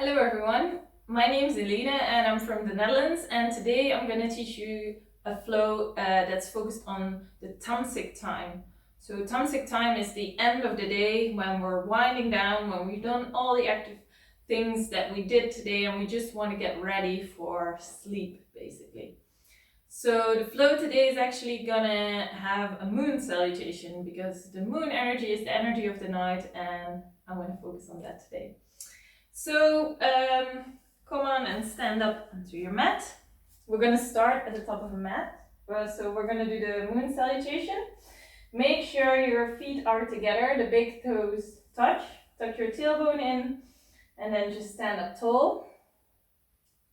Hello everyone, my name is Eline and I'm from the Netherlands, and today I'm going to teach you a flow that's focused on the Tamasic time. So Tamasic time is the end of the day when we're winding down, when we've done all the active things that we did today and we just want to get ready for sleep basically. So the flow today is actually gonna have a moon salutation because the moon energy is the energy of the night and I'm going to focus on that today. So come on and stand up onto your mat. We're going to start at the top of a mat. So we're going to do the moon salutation. Make sure your feet are together, the big toes touch your tailbone in, and then just stand up tall.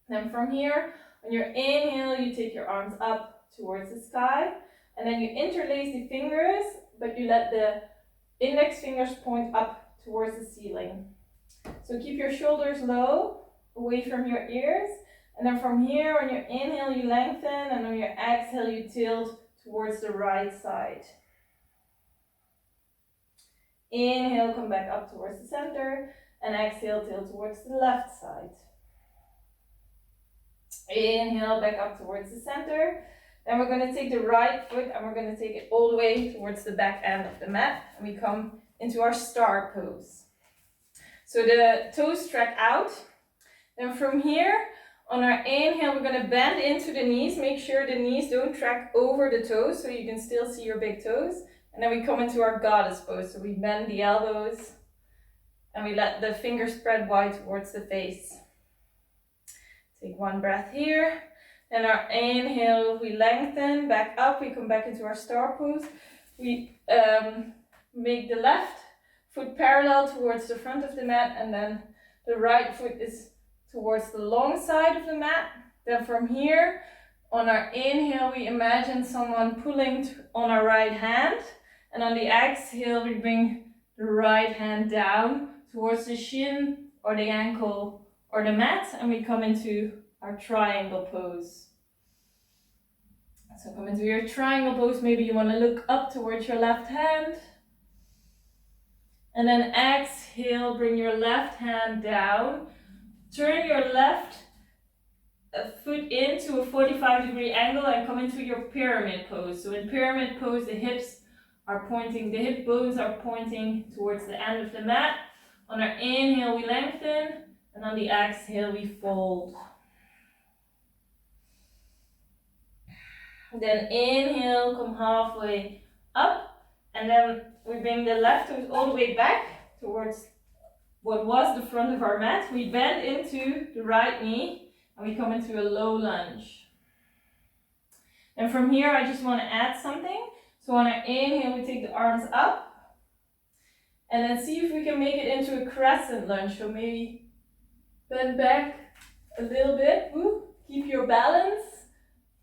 Then from here, on your inhale, you take your arms up towards the sky, and then you interlace the fingers, but you let the index fingers point up towards the ceiling. So keep your shoulders low, away from your ears, and then from here, on your inhale, you lengthen, and on your exhale, you tilt towards the right side. Inhale, come back up towards the center, and exhale, tilt towards the left side. Inhale, back up towards the center. Then we're going to take the right foot, and we're going to take it all the way towards the back end of the mat, and we come into our star pose. So the toes track out. Then from here, on our inhale, we're going to bend into the knees. Make sure the knees don't track over the toes so you can still see your big toes. And then we come into our goddess pose. So we bend the elbows and we let the fingers spread wide towards the face. Take one breath here. Then our inhale, we lengthen back up. We come back into our star pose. We make the left foot parallel towards the front of the mat, and then the right foot is towards the long side of the mat. Then from here, on our inhale, we imagine someone pulling on our right hand, and on the exhale, we bring the right hand down towards the shin or the ankle or the mat, and we come into our triangle pose. So come into your triangle pose. Maybe you want to look up towards your left hand. And then exhale, bring your left hand down. Turn your left foot into a 45-degree angle and come into your pyramid pose. So in pyramid pose, the hip bones are pointing towards the end of the mat. On our inhale, we lengthen, and on the exhale, we fold. Then inhale, come halfway up, and then we bring the left toes all the way back towards what was the front of our mat. We bend into the right knee and we come into a low lunge. And from here, I just want to add something. So on our inhale, we take the arms up and then see if we can make it into a crescent lunge. So maybe bend back a little bit. Woo. Keep your balance.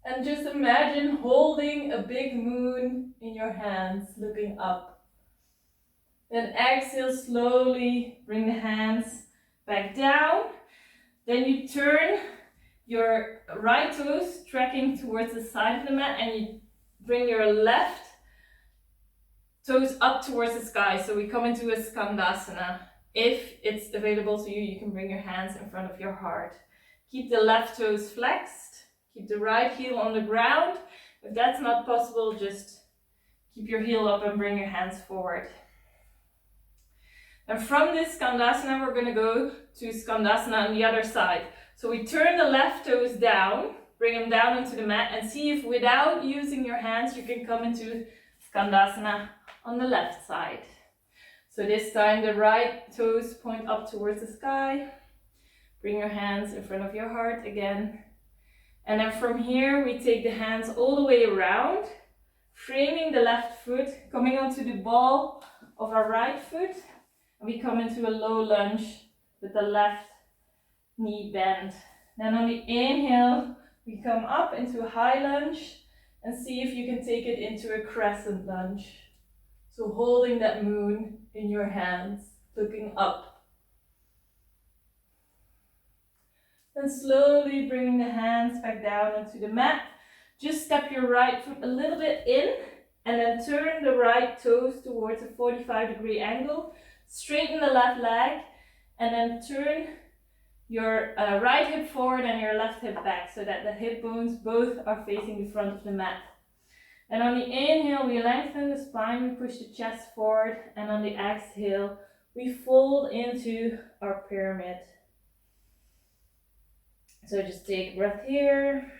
And just imagine holding a big moon in your hands, looking up. Then exhale, slowly bring the hands back down. Then you turn your right toes tracking towards the side of the mat, and you bring your left toes up towards the sky. So we come into a Skandasana. If it's available to you, you can bring your hands in front of your heart. Keep the left toes flexed. Keep the right heel on the ground. If that's not possible, just keep your heel up and bring your hands forward. And from this Skandasana, we're going to go to Skandasana on the other side. So we turn the left toes down, bring them down into the mat, and see if without using your hands, you can come into Skandasana on the left side. So this time the right toes point up towards the sky. Bring your hands in front of your heart again. And then from here, we take the hands all the way around, framing the left foot, coming onto the ball of our right foot. And we come into a low lunge with the left knee bent. Then on the inhale, we come up into a high lunge and see if you can take it into a crescent lunge. So holding that moon in your hands, looking up. Then slowly bringing the hands back down onto the mat. Just step your right foot a little bit in and then turn the right toes towards a 45-degree angle. Straighten the left leg and then turn your right hip forward and your left hip back, so that the hip bones both are facing the front of the mat. And on the inhale, we lengthen the spine, we push the chest forward, and on the exhale, we fold into our pyramid. So just take a breath here.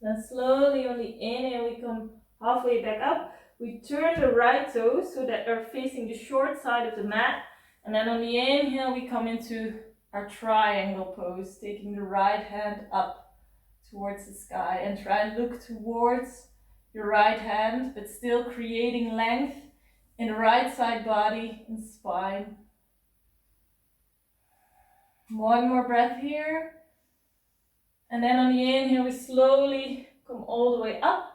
Then slowly on the inhale, we come halfway back up. We turn the right toes so that they're facing the short side of the mat. And then on the inhale, we come into our triangle pose, taking the right hand up towards the sky, and try and look towards your right hand, but still creating length in the right side body and spine. One more breath here. And then on the inhale, we slowly come all the way up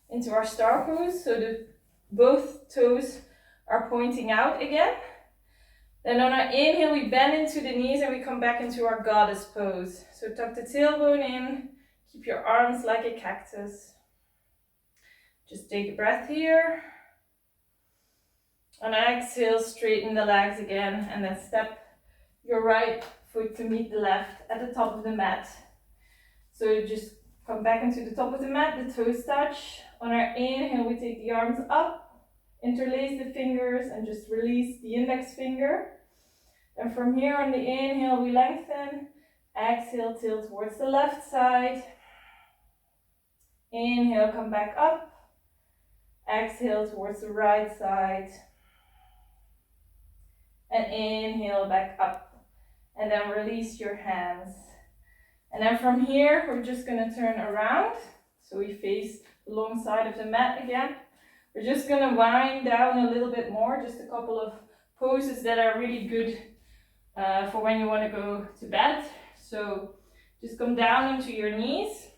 into our star pose, so that both toes are pointing out again. Then on our inhale, we bend into the knees and we come back into our goddess pose. So tuck the tailbone in, keep your arms like a cactus. Just take a breath here. On exhale, straighten the legs again, and then step your right foot to meet the left at the top of the mat. So just come back into the top of the mat, the toes touch. On our inhale, we take the arms up, interlace the fingers, and just release the index finger. And from here on the inhale, we lengthen. Exhale, tilt towards the left side. Inhale, come back up. Exhale towards the right side. And inhale, back up. And then release your hands. And then from here, we're just going to turn around. So we face the long side of the mat again. We're just going to wind down a little bit more, just a couple of poses that are really good for when you want to go to bed. So just come down into your knees.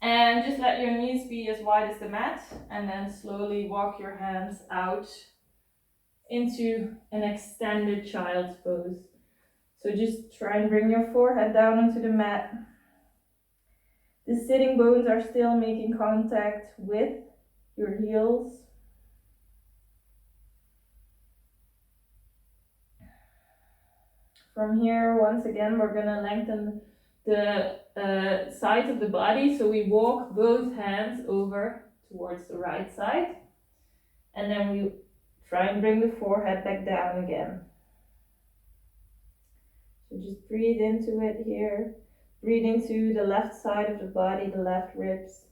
And just let your knees be as wide as the mat. And then slowly walk your hands out into an extended child's pose. So just try and bring your forehead down onto the mat. The sitting bones are still making contact with your heels. From here, once again, we're going to lengthen the sides of the body. So we walk both hands over towards the right side. And then we try and bring the forehead back down again. So just breathe into it here. Breathe into the left side of the body, the left ribs.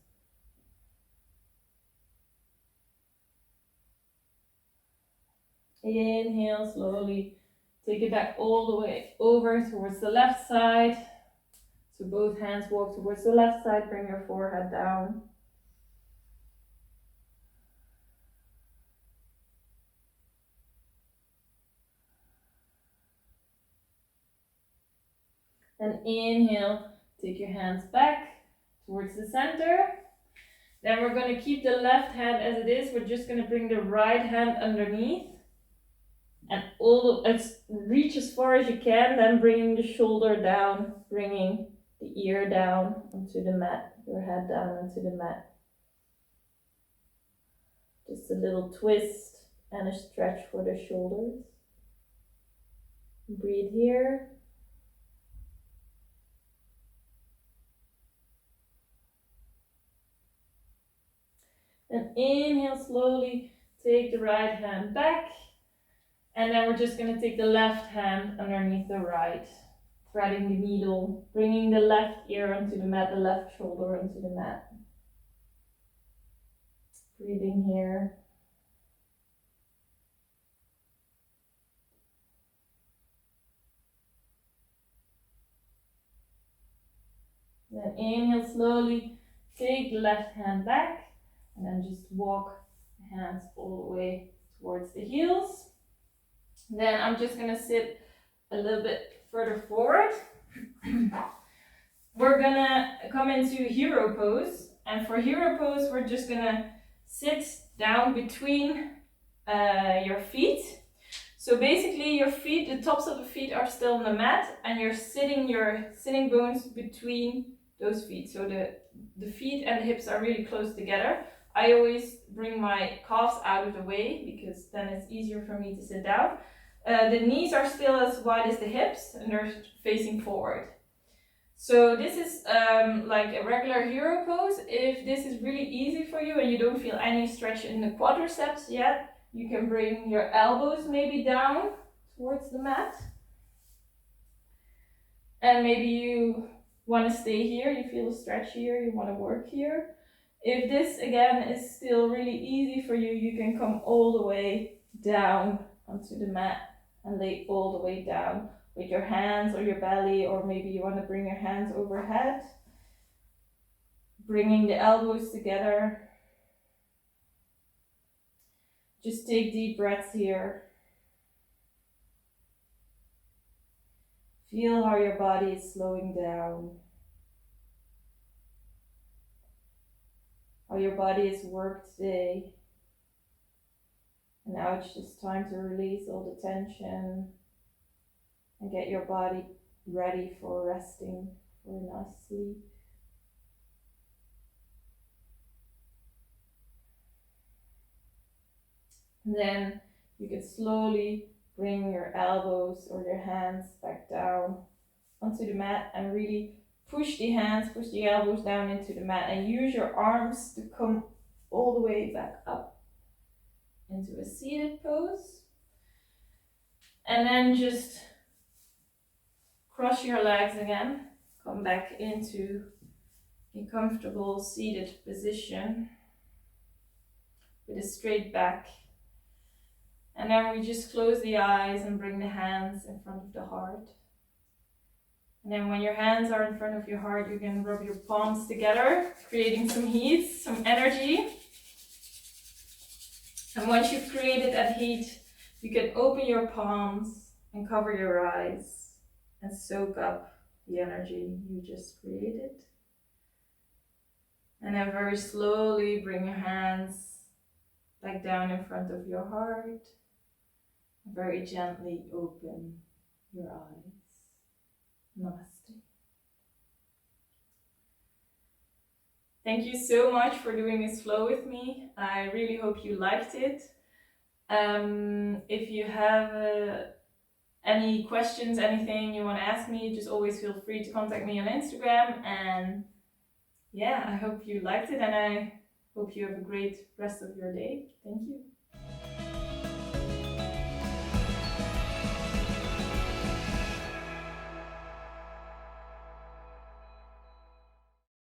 Inhale slowly. Take it back all the way over towards the left side. So both hands walk towards the left side. Bring your forehead down. Then inhale, take your hands back towards the center. Then we're going to keep the left hand as it is. We're just going to bring the right hand underneath. And reach as far as you can, then bringing the shoulder down, bringing the ear down onto the mat, your head down onto the mat. Just a little twist and a stretch for the shoulders. Breathe here. And inhale slowly, take the right hand back. And then we're just going to take the left hand underneath the right, threading the needle, bringing the left ear onto the mat, the left shoulder onto the mat. Breathing here. Then inhale slowly, take the left hand back, and then just walk the hands all the way towards the heels. Then I'm just going to sit a little bit further forward. We're going to come into hero pose. And for hero pose, we're just going to sit down between your feet. So basically your feet, the tops of the feet are still on the mat, and you're sitting your sitting bones between those feet. So the feet and the hips are really close together. I always bring my calves out of the way because then it's easier for me to sit down. The knees are still as wide as the hips and they're facing forward. So this is like a regular hero pose. If this is really easy for you and you don't feel any stretch in the quadriceps yet, you can bring your elbows maybe down towards the mat. And maybe you want to stay here, you feel a stretch here, you want to work here. If this again is still really easy for you, you can come all the way down onto the mat and lay all the way down with your hands or your belly, or maybe you want to bring your hands overhead, bringing the elbows together. Just take deep breaths here. Feel how your body is slowing down. How your body has worked today. And now it's just time to release all the tension and get your body ready for resting, for a nice sleep. And then you can slowly bring your elbows or your hands back down onto the mat and really push the hands, push the elbows down into the mat and use your arms to come all the way back up into a seated pose. And then just cross your legs again, come back into a comfortable seated position with a straight back. And then we just close the eyes and bring the hands in front of the heart. And then when your hands are in front of your heart, you can rub your palms together, creating some heat, some energy. And once you've created that heat, you can open your palms and cover your eyes and soak up the energy you just created. And then very slowly bring your hands back down in front of your heart. Very gently open your eyes. Namaste. Thank you so much for doing this flow with me. I really hope you liked it. If you have any questions, anything you want to ask me, just always feel free to contact me on Instagram. And yeah, I hope you liked it and I hope you have a great rest of your day. Thank you.